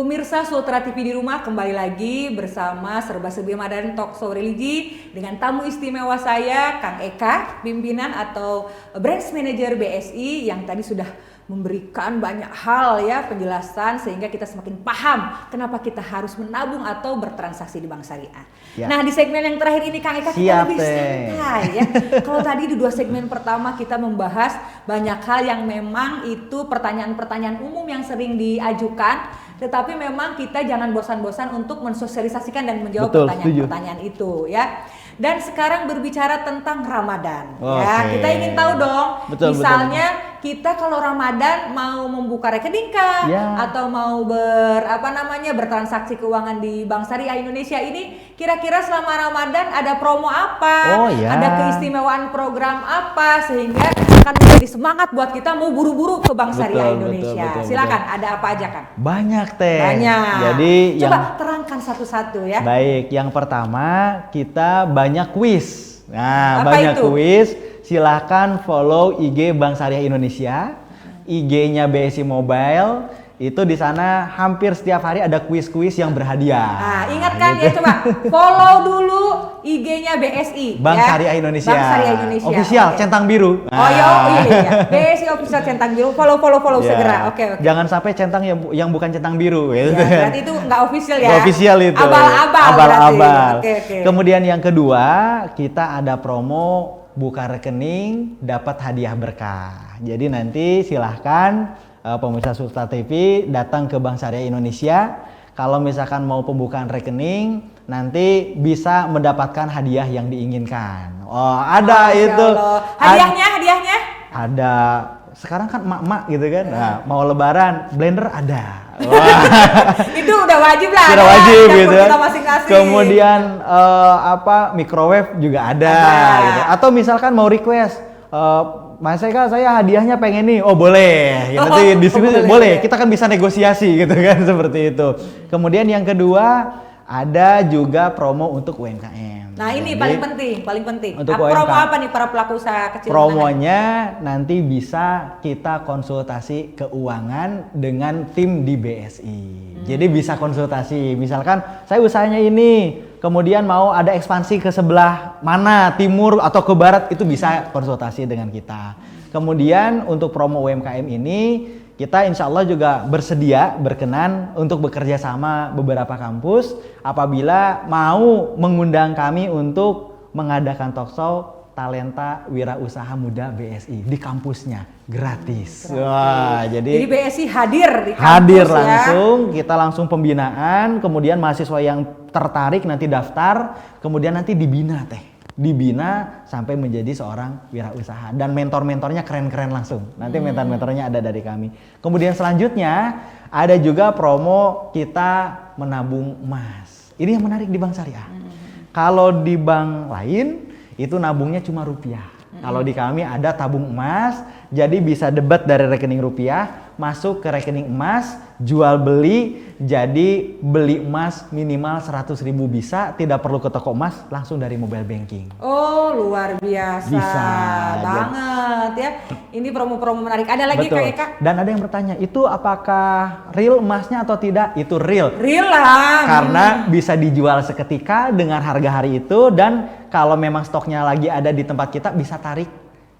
Pemirsa Sultra TV di rumah kembali lagi bersama Serba Serbi Ramadan Talk Show Religi dengan tamu istimewa saya Kang Eka, pimpinan atau Branch Manager BSI yang tadi sudah memberikan banyak hal ya penjelasan sehingga kita semakin paham kenapa kita harus menabung atau bertransaksi di bank syariah. Ya. Nah di segmen yang terakhir ini Kang Eka kita lebih santai ya. Kalau tadi di 2 segmen pertama kita membahas banyak hal yang memang itu pertanyaan-pertanyaan umum yang sering diajukan, tetapi memang kita jangan bosan-bosan untuk mensosialisasikan dan menjawab pertanyaan-pertanyaan itu ya. Dan sekarang berbicara tentang Ramadan ya. Kita ingin tahu dong, misalnya kita kalau Ramadan mau membuka rekening kah atau mau bertransaksi keuangan di Bank Syariah Indonesia ini, kira-kira selama Ramadan ada promo apa? Ada keistimewaan program apa sehingga akan menjadi semangat buat kita mau buru-buru ke Bank Syariah Indonesia. Silakan, ada apa aja kan? Banyak Teh. Banyak. Jadi coba terangkan satu-satu ya. Baik, yang pertama kita banyak kuis. Nah, apa banyak itu? Kuis. Silahkan follow IG Bank Syariah Indonesia, IG-nya BSI Mobile. Itu di sana hampir setiap hari ada kuis-kuis yang berhadiah. Nah, ingatkan gitu. Ya coba follow dulu IG-nya BSI Bank ya. Syariah Indonesia. Bank Syariah Indonesia. Official centang biru. Oh iya. BSI official centang biru. Follow segera. Oke. Jangan sampai centang yang bukan centang biru. Ya, berarti itu nggak official ya. Nggak official itu. Abal-abal. Oke. Kemudian yang kedua kita ada promo buka rekening dapat hadiah berkah. Jadi nanti silahkan pemirsa Sultra TV datang ke Bank Syariah Indonesia. Kalau misalkan mau pembukaan rekening, nanti bisa mendapatkan hadiah yang diinginkan. Oh, ada itu. Hadiahnya? Ada. Sekarang kan emak-emak gitu kan. Nah, mau lebaran, blender ada. Itu udah wajib lah. Sudah wajib gitu. Masing-masing. Kemudian microwave juga ada. Gitu. Atau misalkan mau request, Mas Eka saya hadiahnya pengen nih, boleh. Ya, nanti di sini boleh. Kita kan bisa negosiasi gitu kan seperti itu. Kemudian yang kedua ada juga promo untuk UMKM. Nah ini paling penting. Untuk promo apa nih para pelaku usaha kecil? Promonya nanti bisa kita konsultasi keuangan dengan tim di BSI. Jadi bisa konsultasi. Misalkan saya usahanya ini, kemudian mau ada ekspansi ke sebelah mana, timur atau ke barat, itu bisa konsultasi dengan kita. Kemudian untuk promo UMKM ini kita insya Allah juga berkenan untuk bekerja sama beberapa kampus apabila mau mengundang kami untuk mengadakan talkshow Talenta Wirausaha Muda BSI di kampusnya gratis. Wah, jadi BSI hadir di kampus. Hadir langsung, kita langsung pembinaan, kemudian mahasiswa yang tertarik nanti daftar, kemudian nanti dibina dibina sampai menjadi seorang wirausaha dan mentor-mentornya keren-keren langsung. Nanti mentor-mentornya ada dari kami. Kemudian selanjutnya ada juga promo kita menabung emas. Ini yang menarik di Bank Syariah. Kalau di bank lain itu nabungnya cuma rupiah. Kalau di kami ada tabung emas, jadi bisa debit dari rekening rupiah masuk ke rekening emas, jual beli, jadi beli emas minimal 100.000 bisa, tidak perlu ke toko emas, langsung dari mobile banking. Oh luar biasa, bisa banget ya. Ini promo-promo menarik. Ada lagi Kak Eka? Dan ada yang bertanya, itu apakah real emasnya atau tidak? Itu real. Real lah. Karena bisa dijual seketika dengan harga hari itu, dan kalau memang stoknya lagi ada di tempat kita bisa tarik.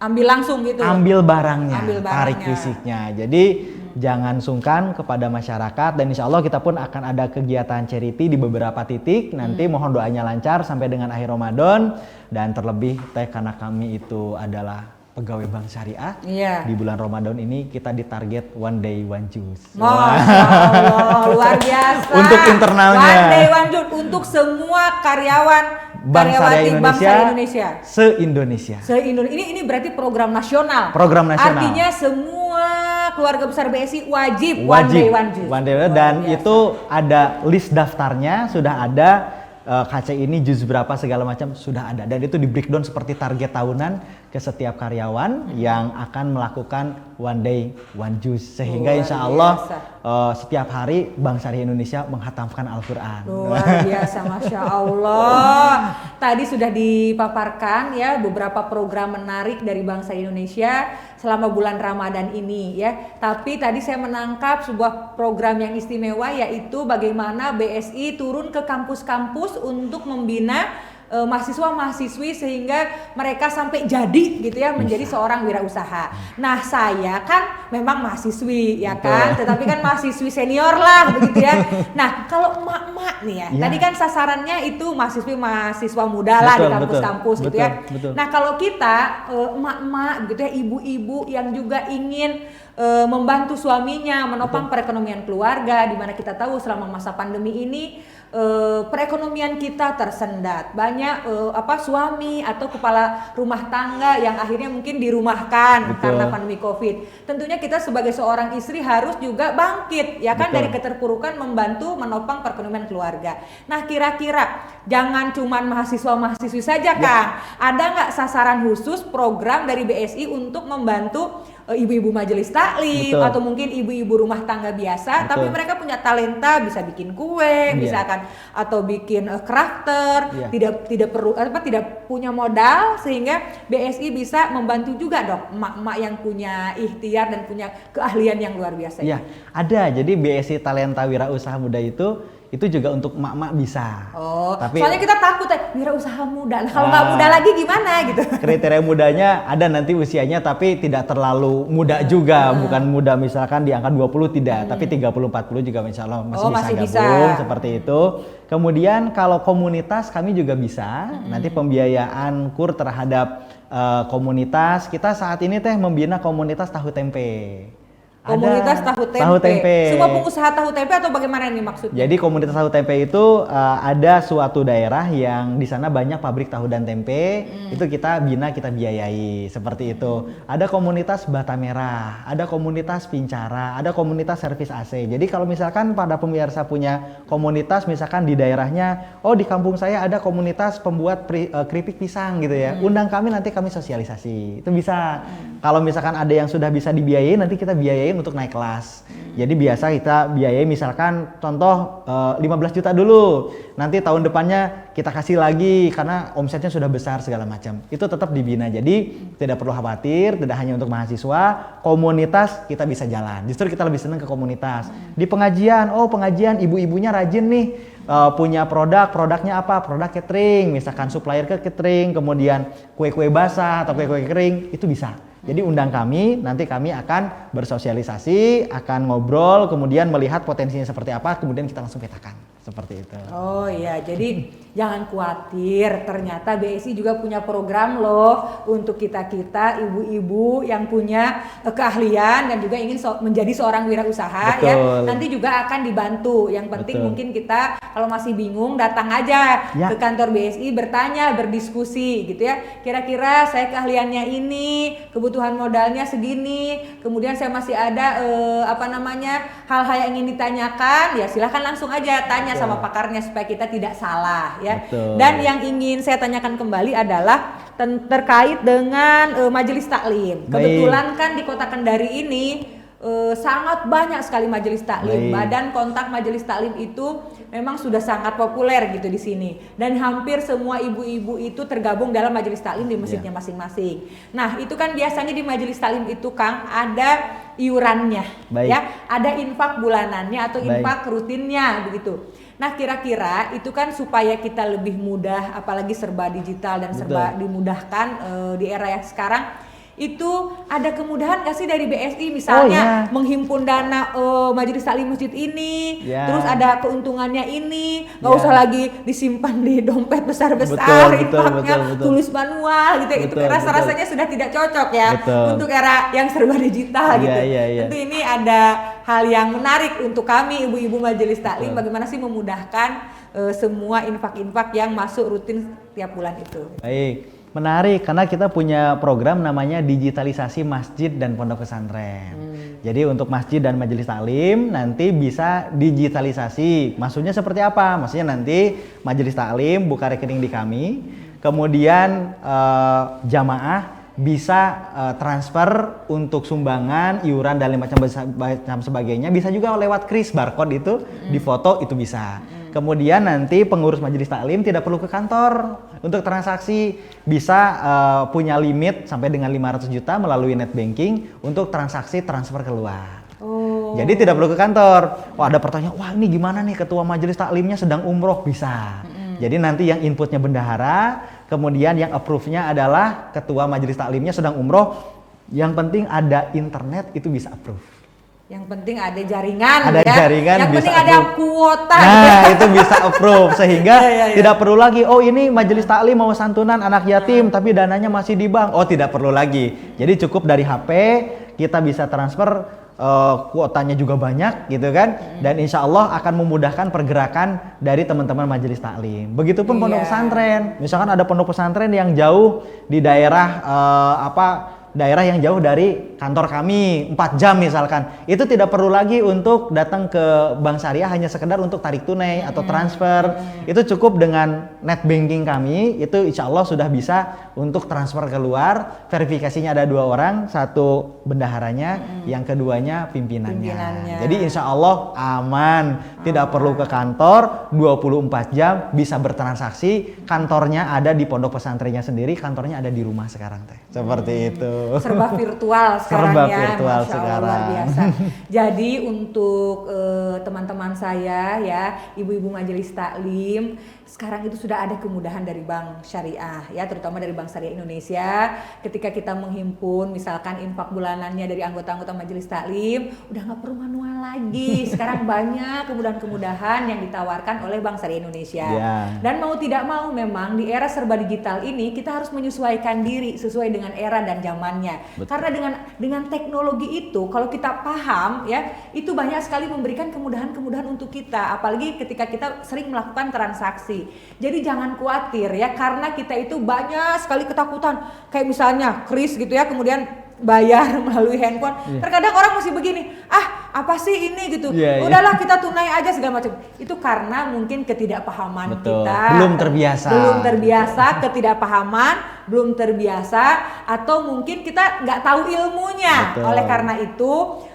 Ambil langsung gitu. Ambil barangnya. Tarik fisiknya. Jadi jangan sungkan kepada masyarakat, dan insya Allah kita pun akan ada kegiatan charity di beberapa titik. Nanti mohon doanya lancar sampai dengan akhir Ramadan, dan terlebih karena kami itu adalah pegawai Bank Syariah. Di bulan Ramadan ini kita ditarget one day one juice. Masya Allah, luar biasa. Untuk internalnya. One day one juice untuk semua karyawan Bank Syariah Indonesia. Se-Indonesia. Ini berarti program nasional. Artinya semua keluarga besar BSI wajib one day one juice. Dan itu ada list daftarnya, sudah ada KC ini juz berapa segala macam sudah ada, dan itu di breakdown seperti target tahunan ke setiap karyawan yang akan melakukan one day, one juice. Sehingga Luar insya Allah biasa. setiap hari Bank Syariah Indonesia menghatamkan Al-Quran. Luar biasa, Masya Allah. Tadi sudah dipaparkan ya beberapa program menarik dari Bank Syariah Indonesia selama bulan Ramadan ini ya. Tapi tadi saya menangkap sebuah program yang istimewa, yaitu bagaimana BSI turun ke kampus-kampus untuk membina mahasiswa-mahasiswi sehingga mereka sampai jadi gitu ya menjadi seorang wirausaha. Nah, saya kan memang mahasiswi ya kan, tetapi kan mahasiswi senior lah begitu ya. Nah, kalau emak-emak nih ya, tadi kan sasarannya itu mahasiswa muda lah di kampus-kampus gitu ya. Betul. Nah, kalau kita emak-emak gitu ya, ibu-ibu yang juga ingin membantu suaminya menopang perekonomian keluarga, di mana kita tahu selama masa pandemi ini perekonomian kita tersendat. Banyak suami atau kepala rumah tangga yang akhirnya mungkin dirumahkan karena pandemi Covid. Tentunya kita sebagai seorang istri harus juga bangkit ya kan dari keterpurukan, membantu menopang perekonomian keluarga. Nah, kira-kira jangan cuman mahasiswa-mahasiswi saja Kang. Ada nggak sasaran khusus program dari BSI untuk membantu ibu-ibu majelis taklim atau mungkin ibu-ibu rumah tangga biasa, tapi mereka punya talenta, bisa bikin kue, misalkan, atau bikin crafter, tidak perlu tidak punya modal, sehingga BSI bisa membantu juga dong emak-emak yang punya ikhtiar dan punya keahlian yang luar biasa. Iya, ada. Jadi BSI Talenta Wirausaha Muda itu juga untuk emak-emak bisa. Tapi soalnya kita takut ya, wirausaha muda. Nah, kalau nggak muda lagi gimana gitu. Kriteria mudanya ada nanti usianya, tapi tidak terlalu muda juga. Bukan muda misalkan di angka 20 tidak, tapi 30-40 juga insya Allah masih bisa gabung seperti itu. Kemudian kalau komunitas kami juga bisa. Nanti pembiayaan kur terhadap komunitas. Kita saat ini membina komunitas tahu tempe. Komunitas tahu tempe. Semua pengusaha tahu tempe atau bagaimana ini maksudnya? Jadi komunitas tahu tempe itu ada suatu daerah yang di sana banyak pabrik tahu dan tempe, itu kita bina, kita biayai seperti itu. Ada komunitas bata merah, ada komunitas pincara, ada komunitas servis AC. Jadi kalau misalkan pada pemirsa punya komunitas, misalkan di daerahnya, oh di kampung saya ada komunitas pembuat keripik pisang gitu ya, undang kami, nanti kami sosialisasi. Itu bisa. Kalau misalkan ada yang sudah bisa dibiayai, nanti kita biayai untuk naik kelas. Jadi biasa kita biayai misalkan contoh 15 juta dulu. Nanti tahun depannya kita kasih lagi karena omsetnya sudah besar segala macam. Itu tetap dibina. Jadi tidak perlu khawatir, tidak hanya untuk mahasiswa, komunitas kita bisa jalan. Justru kita lebih senang ke komunitas. Di pengajian, pengajian ibu-ibunya rajin nih. Punya produknya apa? Produk catering, misalkan supplier ke catering, kemudian kue-kue basah atau kue-kue kering, itu bisa. Jadi undang kami, nanti kami akan bersosialisasi, akan ngobrol, kemudian melihat potensinya seperti apa, kemudian kita langsung petakan, seperti itu. Oh iya, jadi jangan khawatir, ternyata BSI juga punya program loh untuk kita-kita ibu-ibu yang punya keahlian dan juga ingin menjadi seorang wirausaha. Ya. Nanti juga akan dibantu. Yang penting mungkin kita kalau masih bingung datang aja ke kantor BSI, bertanya, berdiskusi gitu ya. Kira-kira saya keahliannya ini, kebutuhan modalnya segini, kemudian saya masih ada hal-hal yang ingin ditanyakan, ya silahkan langsung aja tanya sama pakarnya supaya kita tidak salah ya. Dan yang ingin saya tanyakan kembali adalah terkait dengan majelis taklim. Kebetulan kan di Kota Kendari ini sangat banyak sekali majelis taklim. Badan kontak majelis taklim itu memang sudah sangat populer gitu di sini, dan hampir semua ibu-ibu itu tergabung dalam majelis taklim di masjidnya masing-masing. Nah, itu kan biasanya di majelis taklim itu Kang ada iurannya, ya, ada infak bulanannya atau infak rutinnya begitu. Nah, kira-kira itu kan supaya kita lebih mudah, apalagi serba digital dan serba dimudahkan di era yang sekarang. Itu ada kemudahan gak sih dari BSI misalnya menghimpun dana majelis taklim masjid ini, terus ada keuntungannya ini, nggak usah lagi disimpan di dompet besar-besar, infaknya tulis manual gitu. Itu rasanya sudah tidak cocok ya untuk era yang serba digital gitu. Tentu ini ada hal yang menarik untuk kami ibu-ibu majelis taklim, bagaimana sih memudahkan semua infak-infak yang masuk rutin tiap bulan itu. Baik. Menarik, karena kita punya program namanya digitalisasi masjid dan pondok pesantren. Jadi untuk masjid dan majelis taklim nanti bisa digitalisasi. Maksudnya seperti apa? Maksudnya nanti majelis taklim buka rekening di kami, kemudian jamaah bisa transfer untuk sumbangan, iuran dan macam sebagainya. Bisa juga lewat kris barcode itu di foto itu bisa. Kemudian nanti pengurus majelis taklim tidak perlu ke kantor untuk transaksi, bisa punya limit sampai dengan 500 juta melalui net banking untuk transaksi transfer keluar. Jadi tidak perlu ke kantor. Wah, ada pertanyaan, wah ini gimana nih ketua majelis taklimnya sedang umroh? Bisa. Jadi nanti yang inputnya bendahara, kemudian yang approve-nya adalah ketua majelis taklimnya sedang umroh. Yang penting ada internet itu bisa approve. Yang penting ada jaringan, ada ya. Jaringan yang bisa penting approve. ada kuota. Nah, itu bisa approve sehingga Ya. tidak perlu lagi, oh ini majelis taklim mau santunan anak yatim tapi dananya masih di bank. Oh, tidak perlu lagi. Jadi cukup dari HP kita bisa transfer, kuotanya juga banyak gitu kan, dan insya Allah akan memudahkan pergerakan dari teman-teman majelis taklim. Begitupun pondok pesantren, misalkan ada pondok pesantren yang jauh di daerah daerah yang jauh dari kantor kami 4 jam misalkan, itu tidak perlu lagi untuk datang ke bank syariah hanya sekedar untuk tarik tunai atau transfer. Itu cukup dengan net banking kami, itu insya Allah sudah bisa untuk transfer keluar. Verifikasinya ada 2 orang, satu bendaharanya, yang keduanya pimpinannya. Jadi insya Allah aman, tidak perlu ke kantor, 24 jam bisa bertransaksi. Kantornya ada di pondok pesantrennya sendiri, kantornya ada di rumah sekarang teh. Seperti itu. Serba virtual sekarang, serba ya, virtual Masya sekarang. Allah, luar biasa. Jadi untuk teman-teman saya ya, ibu-ibu majelis taklim, sekarang itu sudah ada kemudahan dari Bank Syariah ya, terutama dari Bank Syariah Indonesia. Ketika kita menghimpun misalkan infak bulanannya dari anggota-anggota majelis taklim, udah nggak perlu manual lagi. Sekarang banyak kemudahan-kemudahan yang ditawarkan oleh Bank Syariah Indonesia. Dan mau tidak mau memang di era serba digital ini kita harus menyesuaikan diri sesuai dengan era dan zamannya. Betul. Karena dengan teknologi itu kalau kita paham ya, itu banyak sekali memberikan kemudahan-kemudahan untuk kita, apalagi ketika kita sering melakukan transaksi. Jadi jangan khawatir ya, karena kita itu banyak sekali ketakutan, kayak misalnya kris gitu ya, kemudian bayar melalui handphone. Terkadang orang masih begini, apa sih ini gitu, udahlah kita tunai aja segala macam. Itu karena mungkin ketidakpahaman kita, belum terbiasa, ketidakpahaman, belum terbiasa, atau mungkin kita nggak tahu ilmunya. Oleh karena itu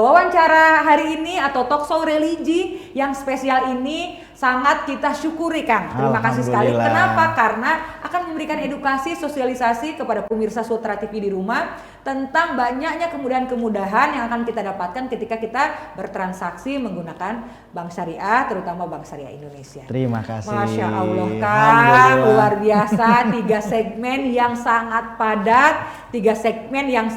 wawancara hari ini atau talkshow religi yang spesial ini sangat kita syukuri, Kang. Terima kasih sekali. Kenapa? Karena akan memberikan edukasi, sosialisasi kepada pemirsa Sultra TV di rumah tentang banyaknya kemudahan-kemudahan yang akan kita dapatkan ketika kita bertransaksi menggunakan Bank Syariah, terutama Bank Syariah Indonesia. Terima kasih. Masya Allah, Kang, luar biasa. 3 segmen yang sangat padat, 3 segmen yang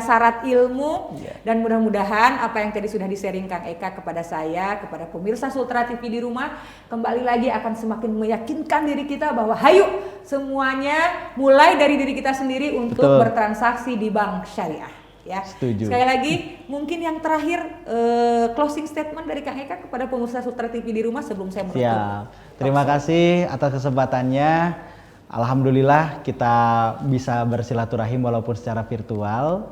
syarat ilmu, dan mudah-mudahan apa yang tadi sudah di-sharing Kang Eka kepada saya, kepada pemirsa Sultra TV di rumah, kembali lagi akan semakin meyakinkan diri kita bahwa hayu semuanya mulai dari diri kita sendiri untuk bertransaksi di Bank Syariah. Ya. Setuju. Sekali lagi, mungkin yang terakhir closing statement dari Kang Eka kepada pemirsa Sultra TV di rumah sebelum saya menutup. Siap. Terima kasih atas kesempatannya. Alhamdulillah kita bisa bersilaturahim walaupun secara virtual.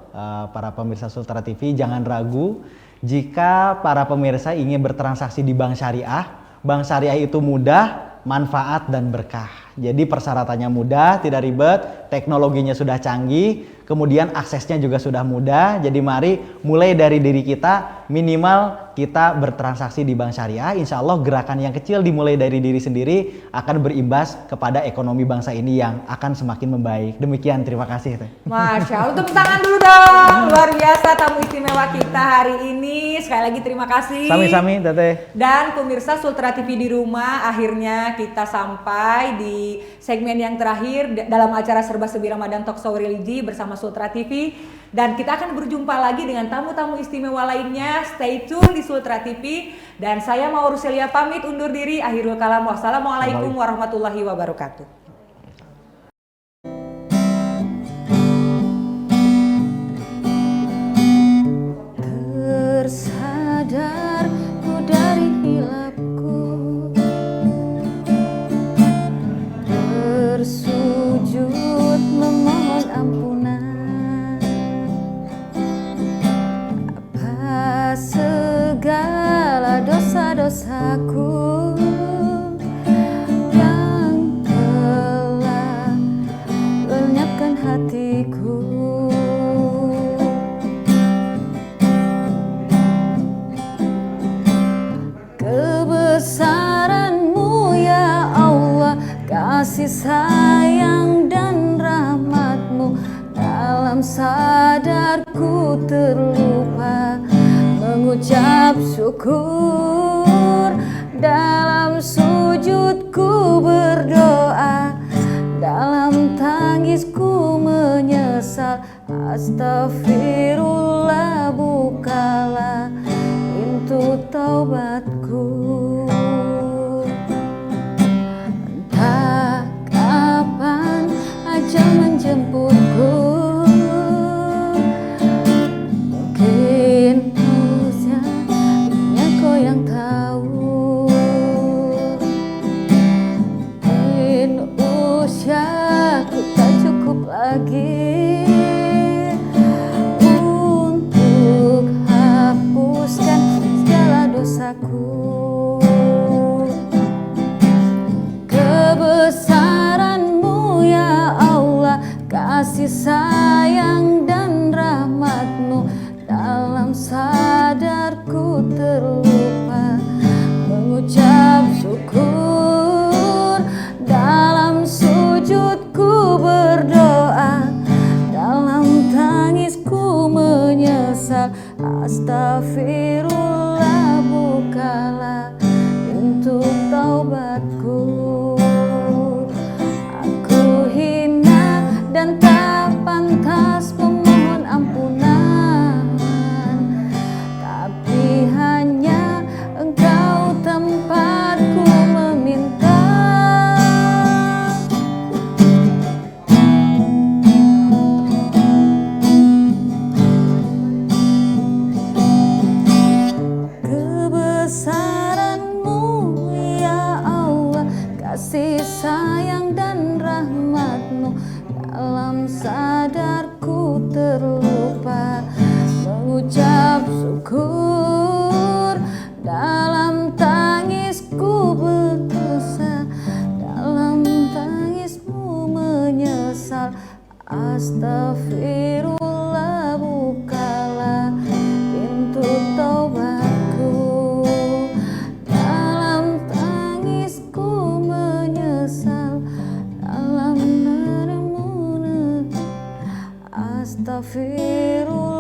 Para pemirsa Sultra TV jangan ragu jika para pemirsa ingin bertransaksi di Bank Syariah. Bank Syariah itu mudah, manfaat dan berkah. Jadi persyaratannya mudah, tidak ribet, teknologinya sudah canggih, kemudian aksesnya juga sudah mudah. Jadi mari mulai dari diri kita, minimal kita bertransaksi di Bank Syariah. Insya Allah gerakan yang kecil dimulai dari diri sendiri akan berimbas kepada ekonomi bangsa ini yang akan semakin membaik. Demikian, terima kasih. Masya Allah, tepuk tangan dulu dong. Luar biasa tamu istimewa kita hari ini. Sekali lagi terima kasih. Sami-sami, Teteh. Dan pemirsa Sultra TV di rumah, akhirnya kita sampai di segmen yang terakhir dalam acara Serba Serbi Ramadan Talkshow Religi bersama Sultra TV. Dan kita akan berjumpa lagi dengan tamu-tamu istimewa lainnya. Stay tune di Sultra TV. Dan saya Mauruselia pamit undur diri. Akhirul kalam. Wassalamualaikum warahmatullahi wabarakatuh. Tersadarku dari hilapku, bersujud memohon ampunan. Apa segala dosa-dosaku yang sayang dan rahmatmu, dalam sadarku terlupa mengucap syukur, dalam sujudku berdoa, dalam tangisku menyesal. Astagfirullah, bukalah pintu taubatku. Entah kapan ajal menjemputku, mungkin usianya kau yang tahu, mungkin usiaku tak cukup lagi untuk hapuskan segala dosaku. Kebesaran-Mu ya Allah, kasih sayang dan rahmat-Mu, dalam sadarku terlupa mengucap syukur, dalam sujudku berdoa, dalam tangisku menyesal. Astagfirullah, bukalah pintu taubatku. Aku hina dan tak pantas memohon ampunan, tapi hanya Engkau tempatku meminta. Kebesaran-Mu ya Allah, kasih sayang dan rahmat-Mu, dalam sadarku terlupa mengucap syukur, dalam tangisku berdosa, dalam tangismu menyesal. Astagfirullah, bukalah pintu taubatku, dalam tangisku menyesal, dalam naramu. Astagfirullah.